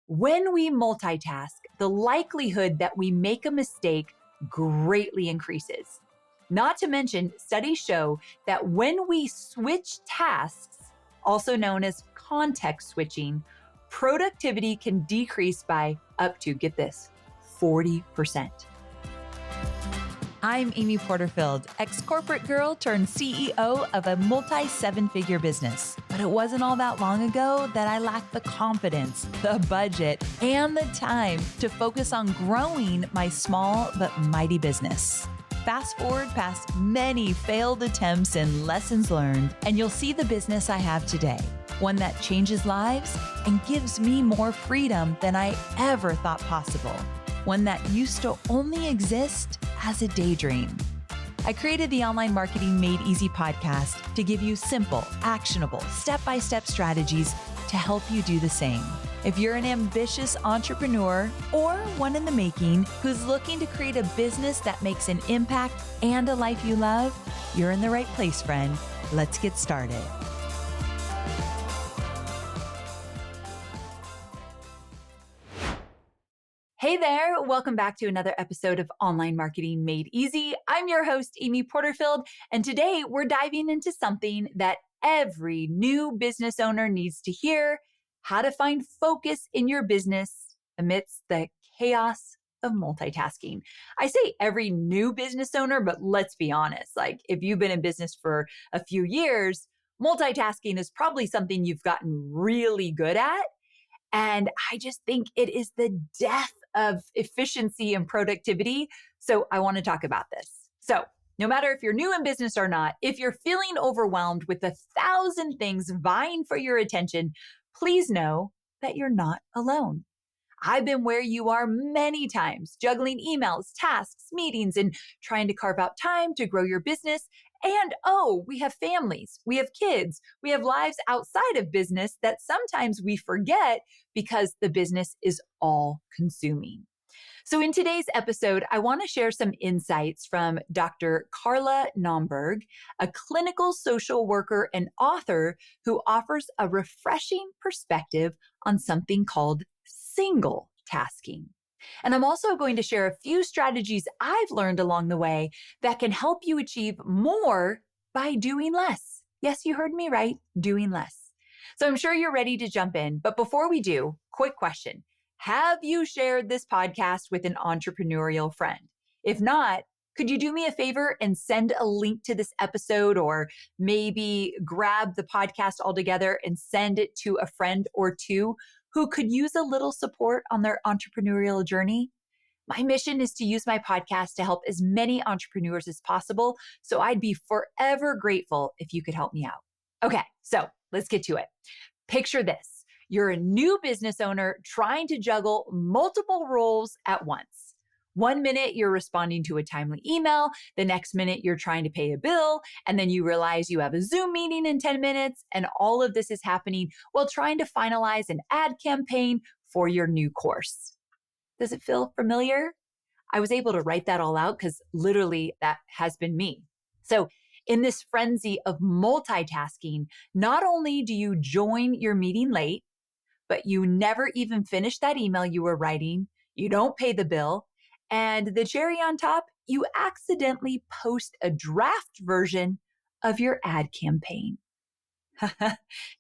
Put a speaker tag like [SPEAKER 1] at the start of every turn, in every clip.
[SPEAKER 1] When we multitask, the likelihood that we make a mistake greatly increases. Not to mention, studies show that when we switch tasks, also known as context switching, productivity can decrease by up to, get this, 40%. I'm Amy Porterfield, ex-corporate girl turned CEO of a multi-seven-figure business. But it wasn't all that long ago that I lacked the confidence, the budget, and the time to focus on growing my small but mighty business. Fast forward past many failed attempts and lessons learned, and you'll see the business I have today. One that changes lives and gives me more freedom than I ever thought possible. One that used to only exist as a daydream. I created the Online Marketing Made Easy podcast to give you simple, actionable, step-by-step strategies to help you do the same. If you're an ambitious entrepreneur or one in the making who's looking to create a business that makes an impact and a life you love, you're in the right place, friend. Let's get started. Hey there, welcome back to another episode of Online Marketing Made Easy. I'm your host, Amy Porterfield, and today we're diving into something that every new business owner needs to hear: how to find focus in your business amidst the chaos of multitasking. I say every new business owner, but let's be honest, like if you've been in business for a few years, multitasking is probably something you've gotten really good at. And I just think it is the death of efficiency and productivity. So I want to talk about this. So no matter if you're new in business or not, if you're feeling overwhelmed with 1,000 things vying for your attention, please know that you're not alone. I've been where you are many times, juggling emails, tasks, meetings, and trying to carve out time to grow your business. And we have families, we have kids, we have lives outside of business that sometimes we forget because the business is all consuming. So in today's episode, I want to share some insights from Dr. Carla Naumburg, a clinical social worker and author who offers a refreshing perspective on something called single tasking. And I'm also going to share a few strategies I've learned along the way that can help you achieve more by doing less. Yes, you heard me right, doing less. So I'm sure you're ready to jump in. But before we do, quick question. Have you shared this podcast with an entrepreneurial friend? If not, could you do me a favor and send a link to this episode, or maybe grab the podcast altogether and send it to a friend or two who could use a little support on their entrepreneurial journey? My mission is to use my podcast to help as many entrepreneurs as possible, so I'd be forever grateful if you could help me out. Okay, so let's get to it. Picture this. You're a new business owner trying to juggle multiple roles at once. One minute you're responding to a timely email, the next minute you're trying to pay a bill, and then you realize you have a Zoom meeting in 10 minutes, and all of this is happening while trying to finalize an ad campaign for your new course. Does it feel familiar? I was able to write that all out because literally that has been me. So in this frenzy of multitasking, not only do you join your meeting late, but you never even finish that email you were writing, you don't pay the bill, and the cherry on top, you accidentally post a draft version of your ad campaign.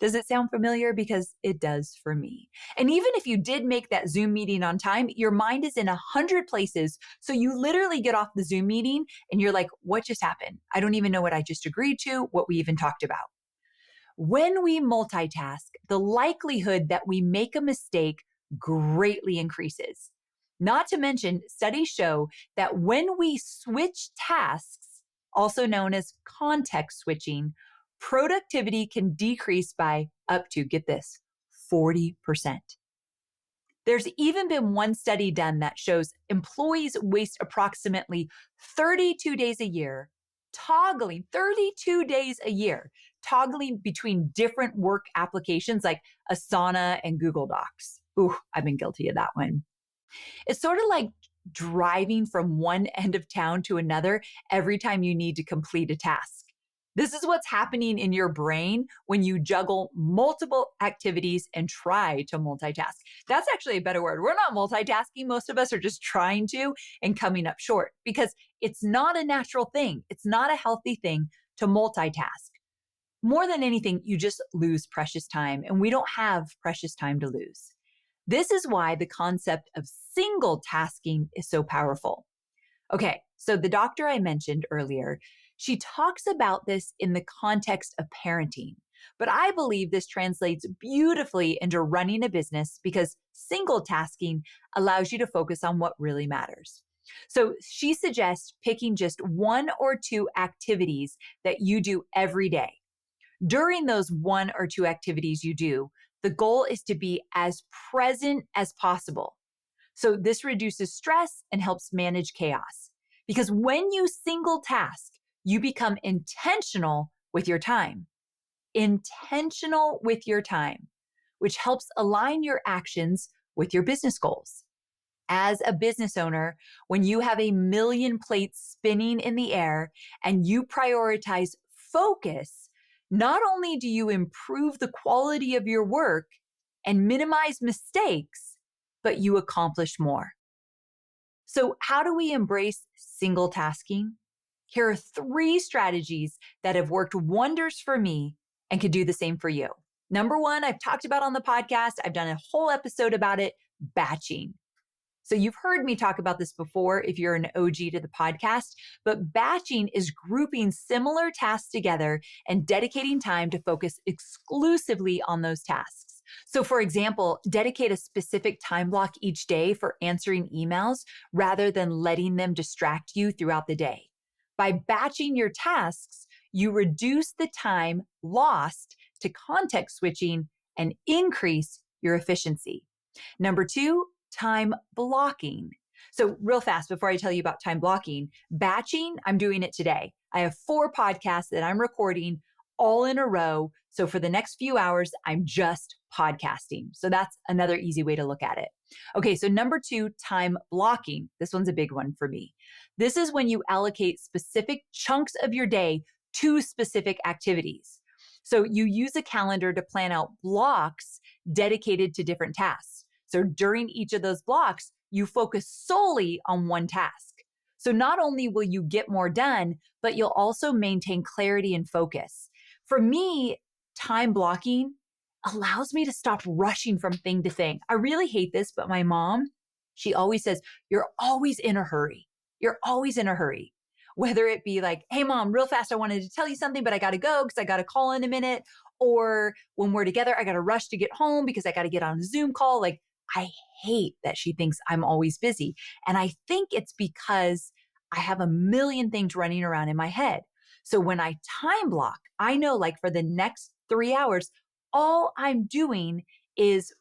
[SPEAKER 1] Does it sound familiar? Because it does for me. And even if you did make that Zoom meeting on time, your mind is in 100 places. So you literally get off the Zoom meeting and you're like, what just happened? I don't even know what I just agreed to, what we even talked about. When we multitask, the likelihood that we make a mistake greatly increases. Not to mention, studies show that when we switch tasks, also known as context switching, productivity can decrease by up to, get this, 40%. There's even been one study done that shows employees waste approximately 32 days a year toggling between different work applications like Asana and Google Docs. Ooh, I've been guilty of that one. It's sort of like driving from one end of town to another every time you need to complete a task. This is what's happening in your brain when you juggle multiple activities and try to multitask. That's actually a better word. We're not multitasking. Most of us are just trying to and coming up short because it's not a natural thing. It's not a healthy thing to multitask. More than anything, you just lose precious time, and we don't have precious time to lose. This is why the concept of single tasking is so powerful. Okay, so the doctor I mentioned earlier, she talks about this in the context of parenting, but I believe this translates beautifully into running a business because single tasking allows you to focus on what really matters. So she suggests picking just one or two activities that you do every day. During those one or two activities you do, the goal is to be as present as possible. So this reduces stress and helps manage chaos. Because when you single task, you become intentional with your time. Intentional with your time, which helps align your actions with your business goals. As a business owner, when you have a million plates spinning in the air and you prioritize focus, not only do you improve the quality of your work and minimize mistakes, but you accomplish more. So, how do we embrace single tasking? Here are 3 strategies that have worked wonders for me and could do the same for you. Number 1, I've talked about on the podcast. I've done a whole episode about it, batching. So you've heard me talk about this before if you're an OG to the podcast, but batching is grouping similar tasks together and dedicating time to focus exclusively on those tasks. So for example, dedicate a specific time block each day for answering emails rather than letting them distract you throughout the day. By batching your tasks, you reduce the time lost to context switching and increase your efficiency. Number 2, time blocking. So real fast, before I tell you about time blocking, batching, I'm doing it today. I have 4 podcasts that I'm recording all in a row. So for the next few hours, I'm just podcasting. So that's another easy way to look at it. Okay, so number 2, time blocking. This one's a big one for me. This is when you allocate specific chunks of your day to specific activities. So you use a calendar to plan out blocks dedicated to different tasks. So during each of those blocks, you focus solely on one task. So not only will you get more done, but you'll also maintain clarity and focus. For me, time blocking allows me to stop rushing from thing to thing. I really hate this, but my mom, she always says, you're always in a hurry. You're always in a hurry. Whether it be like, hey, mom, real fast, I wanted to tell you something, but I got to go because I got to call in a minute. Or when we're together, I got to rush to get home because I got to get on a Zoom call. Like, I hate that she thinks I'm always busy. And I think it's because I have a million things running around in my head. So when I time block, I know like for the next 3 hours, all I'm doing is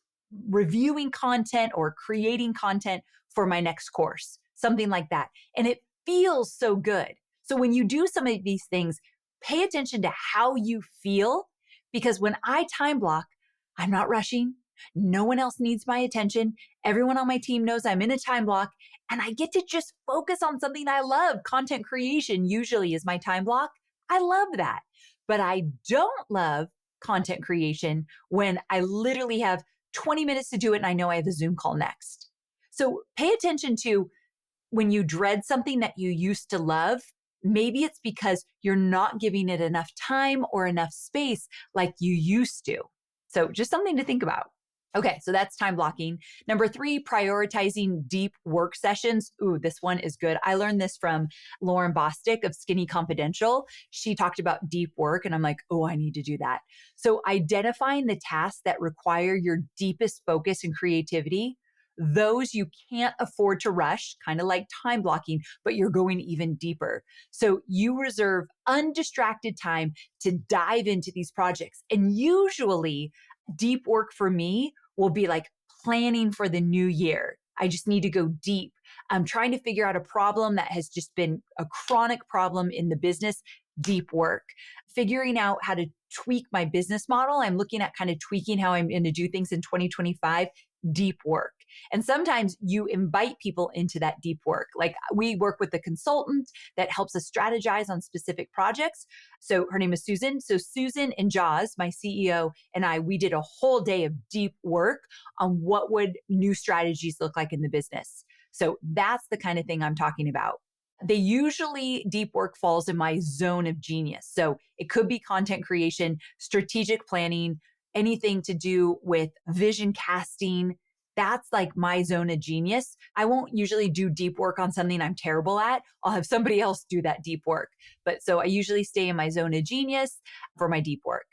[SPEAKER 1] reviewing content or creating content for my next course, something like that. And it feels so good. So when you do some of these things, pay attention to how you feel, because when I time block, I'm not rushing. No one else needs my attention. Everyone on my team knows I'm in a time block and I get to just focus on something I love. Content creation usually is my time block. I love that. But I don't love content creation when I literally have 20 minutes to do it and I know I have a Zoom call next. So pay attention to when you dread something that you used to love. Maybe it's because you're not giving it enough time or enough space like you used to. So just something to think about. Okay, so that's time blocking. Number 3, prioritizing deep work sessions. Ooh, this one is good. I learned this from Lauren Bostic of Skinny Confidential. She talked about deep work and I'm like, oh, I need to do that. So identifying the tasks that require your deepest focus and creativity, those you can't afford to rush, kind of like time blocking, but you're going even deeper. So you reserve undistracted time to dive into these projects. And usually deep work for me will be like planning for the new year. I just need to go deep. I'm trying to figure out a problem that has just been a chronic problem in the business, deep work. Figuring out how to tweak my business model. I'm looking at kind of tweaking how I'm going to do things in 2025. deep work. And sometimes you invite people into that deep work. Like we work with a consultant that helps us strategize on specific projects. So her name is Susan. So Susan and Jaws, my CEO, and we did a whole day of deep work on what would new strategies look like in the business. So that's the kind of thing I'm talking about. Deep work falls in my zone of genius. So it could be content creation, strategic planning, anything to do with vision casting. That's like my zone of genius. I won't usually do deep work on something I'm terrible at. I'll have somebody else do that deep work. But so I usually stay in my zone of genius for my deep work.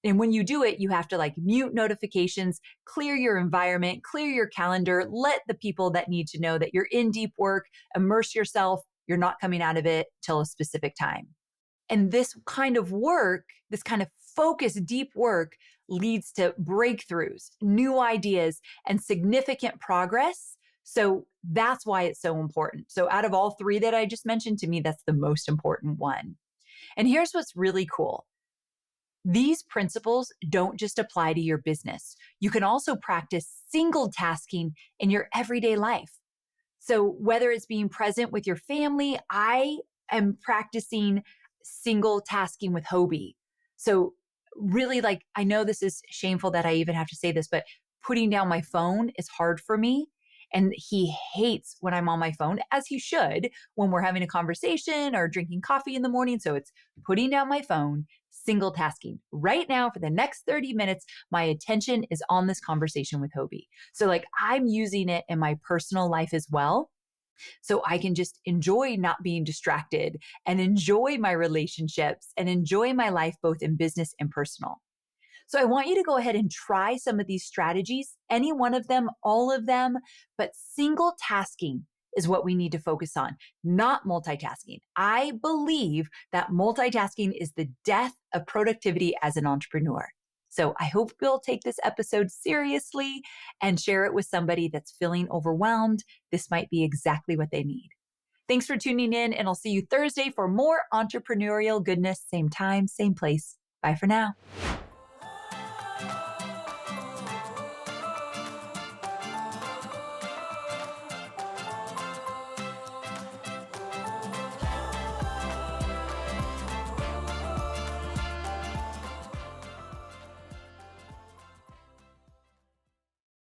[SPEAKER 1] And when you do it, you have to like mute notifications, clear your environment, clear your calendar, let the people that need to know that you're in deep work, immerse yourself. You're not coming out of it till a specific time. And this kind of work, this kind of focused deep work leads to breakthroughs, new ideas, and significant progress. So that's why it's so important. So out of all three that I just mentioned, to me, that's the most important one. And here's what's really cool. These principles don't just apply to your business. You can also practice single tasking in your everyday life. So whether it's being present with your family, I am practicing single tasking with Hobie. So really, like, I know this is shameful that I even have to say this, but putting down my phone is hard for me. And he hates when I'm on my phone, as he should, when we're having a conversation or drinking coffee in the morning. So it's putting down my phone, single tasking. Right now, for the next 30 minutes, my attention is on this conversation with Hobie. So like I'm using it in my personal life as well. So I can just enjoy not being distracted and enjoy my relationships and enjoy my life, both in business and personal. So I want you to go ahead and try some of these strategies, any one of them, all of them, but single tasking is what we need to focus on, not multitasking. I believe that multitasking is the death of productivity as an entrepreneur. So I hope you'll take this episode seriously and share it with somebody that's feeling overwhelmed. This might be exactly what they need. Thanks for tuning in, and I'll see you Thursday for more entrepreneurial goodness, same time, same place. Bye for now.